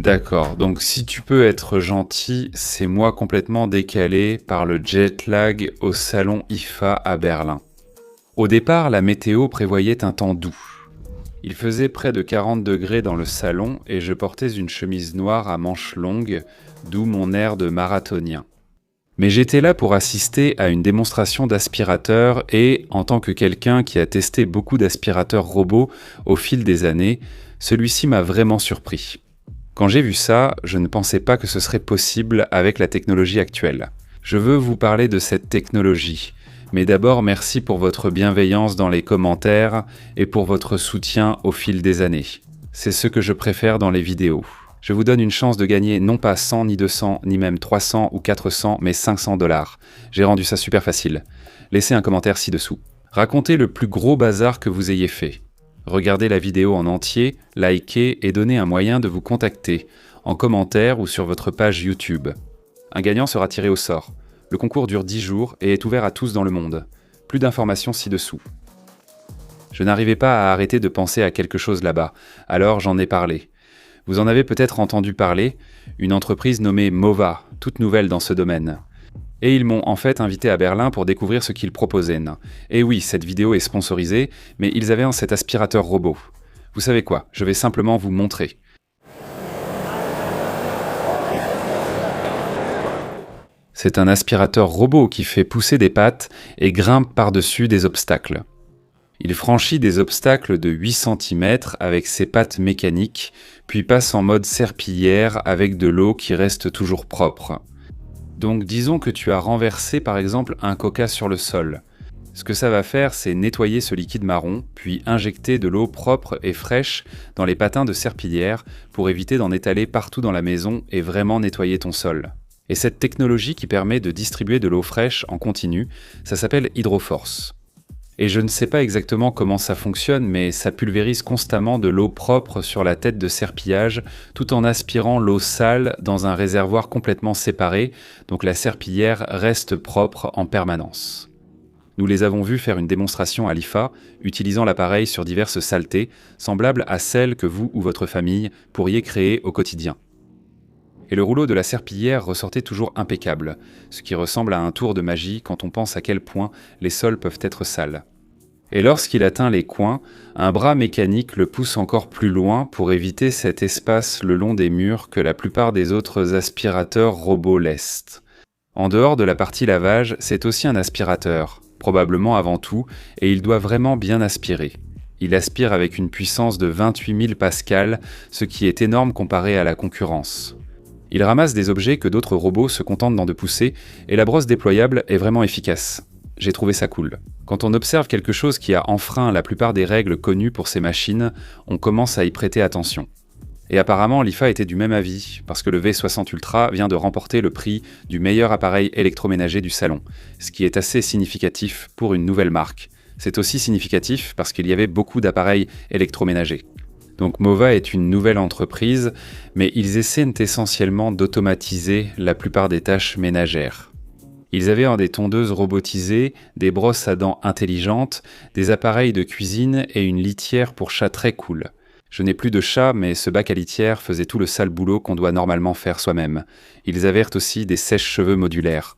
D'accord, donc si tu peux être gentil, c'est moi complètement décalé par le jet lag au salon IFA à Berlin. Au départ, la météo prévoyait un temps doux. Il faisait près de 40 degrés dans le salon et je portais une chemise noire à manches longues, d'où mon air de marathonien. Mais j'étais là pour assister à une démonstration d'aspirateurs et, en tant que quelqu'un qui a testé beaucoup d'aspirateurs robots au fil des années, celui-ci m'a vraiment surpris. Quand j'ai vu ça, je ne pensais pas que ce serait possible avec la technologie actuelle. Je veux vous parler de cette technologie, mais d'abord merci pour votre bienveillance dans les commentaires et pour votre soutien au fil des années. C'est ce que je préfère dans les vidéos. Je vous donne une chance de gagner non pas 100 ni 200, ni même 300 ou 400, mais 500 $. J'ai rendu ça super facile. Laissez un commentaire ci-dessous. Racontez le plus gros bazar que vous ayez fait. Regardez la vidéo en entier, likez et donnez un moyen de vous contacter, en commentaire ou sur votre page YouTube. Un gagnant sera tiré au sort. Le concours dure 10 jours et est ouvert à tous dans le monde. Plus d'informations ci-dessous. Je n'arrivais pas à arrêter de penser à quelque chose là-bas, alors j'en ai parlé. Vous en avez peut-être entendu parler, une entreprise nommée Mova, toute nouvelle dans ce domaine. Et ils m'ont en fait invité à Berlin pour découvrir ce qu'ils proposaient. Et oui, cette vidéo est sponsorisée, mais ils avaient cet aspirateur robot. Vous savez quoi, je vais simplement vous montrer. C'est un aspirateur robot qui fait pousser des pattes et grimpe par-dessus des obstacles. Il franchit des obstacles de 8 cm avec ses pattes mécaniques, puis passe en mode serpillière avec de l'eau qui reste toujours propre. Donc disons que tu as renversé par exemple un coca sur le sol. Ce que ça va faire, c'est nettoyer ce liquide marron, puis injecter de l'eau propre et fraîche dans les patins de serpillière pour éviter d'en étaler partout dans la maison et vraiment nettoyer ton sol. Et cette technologie qui permet de distribuer de l'eau fraîche en continu, ça s'appelle Hydroforce. Et je ne sais pas exactement comment ça fonctionne, mais ça pulvérise constamment de l'eau propre sur la tête de serpillage, tout en aspirant l'eau sale dans un réservoir complètement séparé, donc la serpillière reste propre en permanence. Nous les avons vus faire une démonstration à l'IFA, utilisant l'appareil sur diverses saletés, semblables à celles que vous ou votre famille pourriez créer au quotidien. Et le rouleau de la serpillière ressortait toujours impeccable, ce qui ressemble à un tour de magie quand on pense à quel point les sols peuvent être sales. Et lorsqu'il atteint les coins, un bras mécanique le pousse encore plus loin pour éviter cet espace le long des murs que la plupart des autres aspirateurs robots laissent. En dehors de la partie lavage, c'est aussi un aspirateur, probablement avant tout, et il doit vraiment bien aspirer. Il aspire avec une puissance de 28 000 pascal, ce qui est énorme comparé à la concurrence. Il ramasse des objets que d'autres robots se contentent d'en pousser, et la brosse déployable est vraiment efficace. J'ai trouvé ça cool. Quand on observe quelque chose qui a enfreint la plupart des règles connues pour ces machines, on commence à y prêter attention. Et apparemment, l'IFA était du même avis, parce que le V60 Ultra vient de remporter le prix du meilleur appareil électroménager du salon, ce qui est assez significatif pour une nouvelle marque. C'est aussi significatif parce qu'il y avait beaucoup d'appareils électroménagers. Donc Mova est une nouvelle entreprise, mais ils essaient essentiellement d'automatiser la plupart des tâches ménagères. Ils avaient des tondeuses robotisées, des brosses à dents intelligentes, des appareils de cuisine et une litière pour chat très cool. Je n'ai plus de chat, mais ce bac à litière faisait tout le sale boulot qu'on doit normalement faire soi-même. Ils avaient aussi des sèche-cheveux modulaires.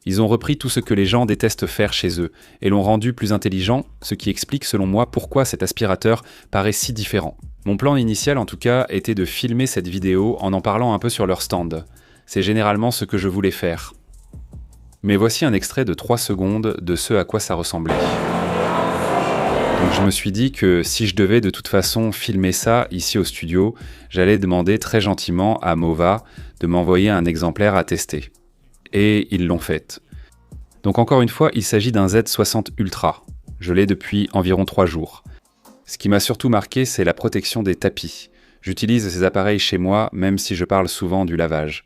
Ils ont repris tout ce que les gens détestent faire chez eux, et l'ont rendu plus intelligent, ce qui explique selon moi pourquoi cet aspirateur paraît si différent. Mon plan initial en tout cas était de filmer cette vidéo en parlant un peu sur leur stand. C'est généralement ce que je voulais faire. Mais voici un extrait de 3 secondes de ce à quoi ça ressemblait. Donc je me suis dit que si je devais de toute façon filmer ça ici au studio, j'allais demander très gentiment à Mova de m'envoyer un exemplaire à tester. Et ils l'ont fait. Donc encore une fois, il s'agit d'un Z60 Ultra. Je l'ai depuis environ 3 jours. Ce qui m'a surtout marqué, c'est la protection des tapis. J'utilise ces appareils chez moi, même si je parle souvent du lavage.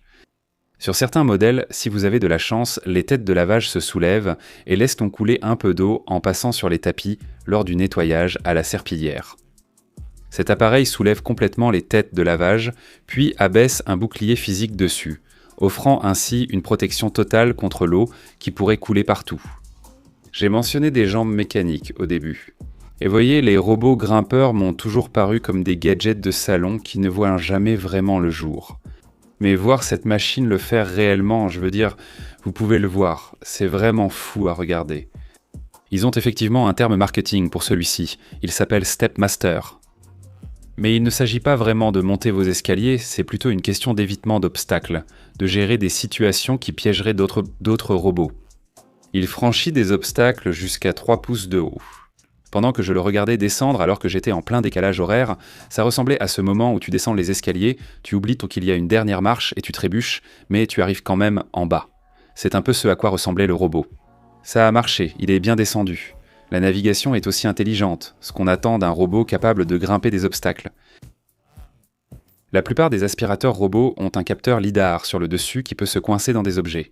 Sur certains modèles, si vous avez de la chance, les têtes de lavage se soulèvent et laissent couler un peu d'eau en passant sur les tapis lors du nettoyage à la serpillière. Cet appareil soulève complètement les têtes de lavage, puis abaisse un bouclier physique dessus, offrant ainsi une protection totale contre l'eau qui pourrait couler partout. J'ai mentionné des jambes mécaniques au début. Et voyez, les robots grimpeurs m'ont toujours paru comme des gadgets de salon qui ne voient jamais vraiment le jour. Mais voir cette machine le faire réellement, je veux dire, vous pouvez le voir, c'est vraiment fou à regarder. Ils ont effectivement un terme marketing pour celui-ci, il s'appelle Step Master. Mais il ne s'agit pas vraiment de monter vos escaliers, c'est plutôt une question d'évitement d'obstacles, de gérer des situations qui piégeraient d'autres robots. Il franchit des obstacles jusqu'à 3 pouces de haut. Pendant que je le regardais descendre alors que j'étais en plein décalage horaire, ça ressemblait à ce moment où tu descends les escaliers, tu oublies qu'il y a une dernière marche et tu trébuches, mais tu arrives quand même en bas. C'est un peu ce à quoi ressemblait le robot. Ça a marché, il est bien descendu. La navigation est aussi intelligente, ce qu'on attend d'un robot capable de grimper des obstacles. La plupart des aspirateurs robots ont un capteur LiDAR sur le dessus qui peut se coincer dans des objets.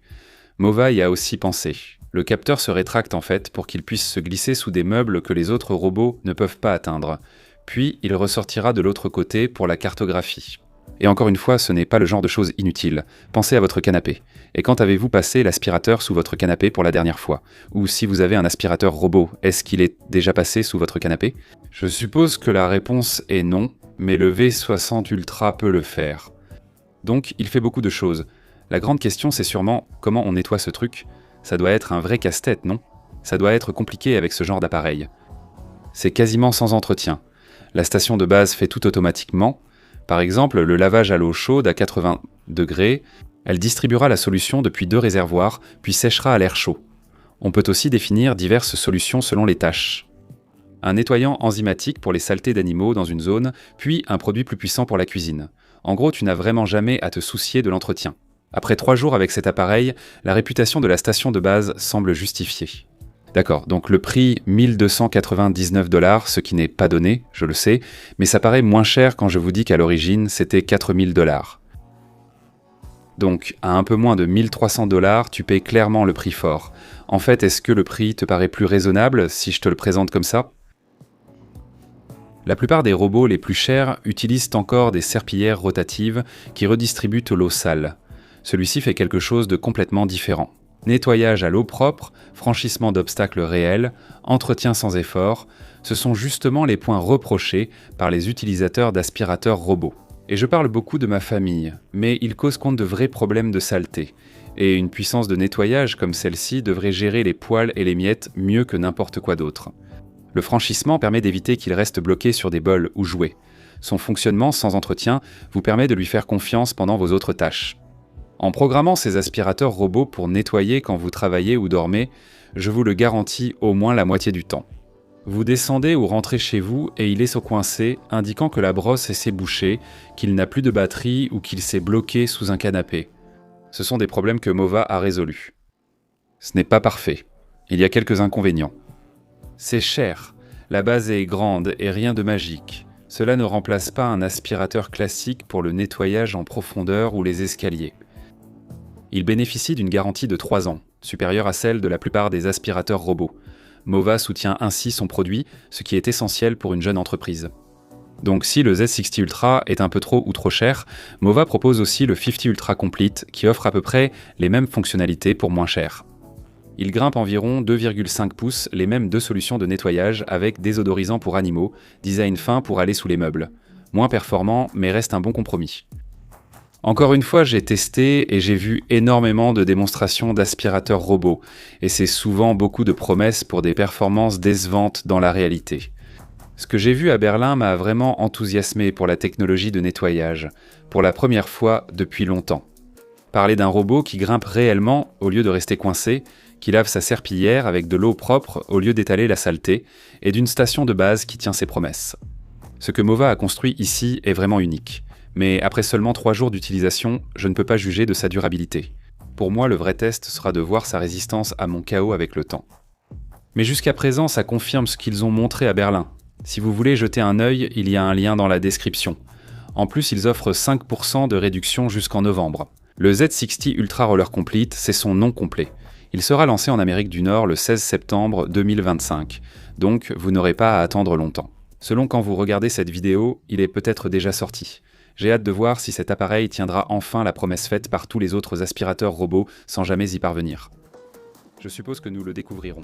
Mova y a aussi pensé. Le capteur se rétracte en fait pour qu'il puisse se glisser sous des meubles que les autres robots ne peuvent pas atteindre. Puis il ressortira de l'autre côté pour la cartographie. Et encore une fois, ce n'est pas le genre de choses inutiles. Pensez à votre canapé. Et quand avez-vous passé l'aspirateur sous votre canapé pour la dernière fois? Ou si vous avez un aspirateur robot, est-ce qu'il est déjà passé sous votre canapé? Je suppose que la réponse est non, mais le V60 Ultra peut le faire. Donc il fait beaucoup de choses. La grande question, c'est sûrement comment on nettoie ce truc. Ça doit être un vrai casse-tête, non? Ça doit être compliqué avec ce genre d'appareil. C'est quasiment sans entretien. La station de base fait tout automatiquement. Par exemple, le lavage à l'eau chaude à 80 degrés, elle distribuera la solution depuis 2 réservoirs, puis séchera à l'air chaud. On peut aussi définir diverses solutions selon les tâches. Un nettoyant enzymatique pour les saletés d'animaux dans une zone, puis un produit plus puissant pour la cuisine. En gros, tu n'as vraiment jamais à te soucier de l'entretien. Après 3 jours avec cet appareil, la réputation de la station de base semble justifiée. D'accord, donc le prix 1299 $, ce qui n'est pas donné, je le sais, mais ça paraît moins cher quand je vous dis qu'à l'origine, c'était 4000 $. Donc, à un peu moins de 1300 $, tu payes clairement le prix fort. En fait, est-ce que le prix te paraît plus raisonnable si je te le présente comme ça? La plupart des robots les plus chers utilisent encore des serpillières rotatives qui redistribuent l'eau sale. Celui-ci fait quelque chose de complètement différent. Nettoyage à l'eau propre, franchissement d'obstacles réels, entretien sans effort, ce sont justement les points reprochés par les utilisateurs d'aspirateurs robots. Et je parle beaucoup de ma famille, mais ils causent compte de vrais problèmes de saleté. Et une puissance de nettoyage comme celle-ci devrait gérer les poils et les miettes mieux que n'importe quoi d'autre. Le franchissement permet d'éviter qu'il reste bloqué sur des bols ou jouets. Son fonctionnement sans entretien vous permet de lui faire confiance pendant vos autres tâches. En programmant ces aspirateurs robots pour nettoyer quand vous travaillez ou dormez, je vous le garantis au moins la moitié du temps. Vous descendez ou rentrez chez vous et il est coincé, indiquant que la brosse s'est bouchée, qu'il n'a plus de batterie ou qu'il s'est bloqué sous un canapé. Ce sont des problèmes que Mova a résolus. Ce n'est pas parfait. Il y a quelques inconvénients. C'est cher. La base est grande et rien de magique. Cela ne remplace pas un aspirateur classique pour le nettoyage en profondeur ou les escaliers. Il bénéficie d'une garantie de 3 ans, supérieure à celle de la plupart des aspirateurs robots. Mova soutient ainsi son produit, ce qui est essentiel pour une jeune entreprise. Donc si le Z60 Ultra est un peu trop ou trop cher, Mova propose aussi le 50 Ultra Complete qui offre à peu près les mêmes fonctionnalités pour moins cher. Il grimpe environ 2,5 pouces, les mêmes 2 solutions de nettoyage avec désodorisant pour animaux, design fin pour aller sous les meubles. Moins performant, mais reste un bon compromis. Encore une fois, j'ai testé et j'ai vu énormément de démonstrations d'aspirateurs robots, et c'est souvent beaucoup de promesses pour des performances décevantes dans la réalité. Ce que j'ai vu à Berlin m'a vraiment enthousiasmé pour la technologie de nettoyage, pour la première fois depuis longtemps. Parler d'un robot qui grimpe réellement au lieu de rester coincé, qui lave sa serpillière avec de l'eau propre au lieu d'étaler la saleté, et d'une station de base qui tient ses promesses. Ce que Mova a construit ici est vraiment unique. Mais après seulement 3 jours d'utilisation, je ne peux pas juger de sa durabilité. Pour moi, le vrai test sera de voir sa résistance à mon chaos avec le temps. Mais jusqu'à présent, ça confirme ce qu'ils ont montré à Berlin. Si vous voulez jeter un œil, il y a un lien dans la description. En plus, ils offrent 5% de réduction jusqu'en novembre. Le Z60 Ultra Roller Complete, c'est son nom complet. Il sera lancé en Amérique du Nord le 16 septembre 2025, donc vous n'aurez pas à attendre longtemps. Selon quand vous regardez cette vidéo, il est peut-être déjà sorti. J'ai hâte de voir si cet appareil tiendra enfin la promesse faite par tous les autres aspirateurs robots sans jamais y parvenir. Je suppose que nous le découvrirons.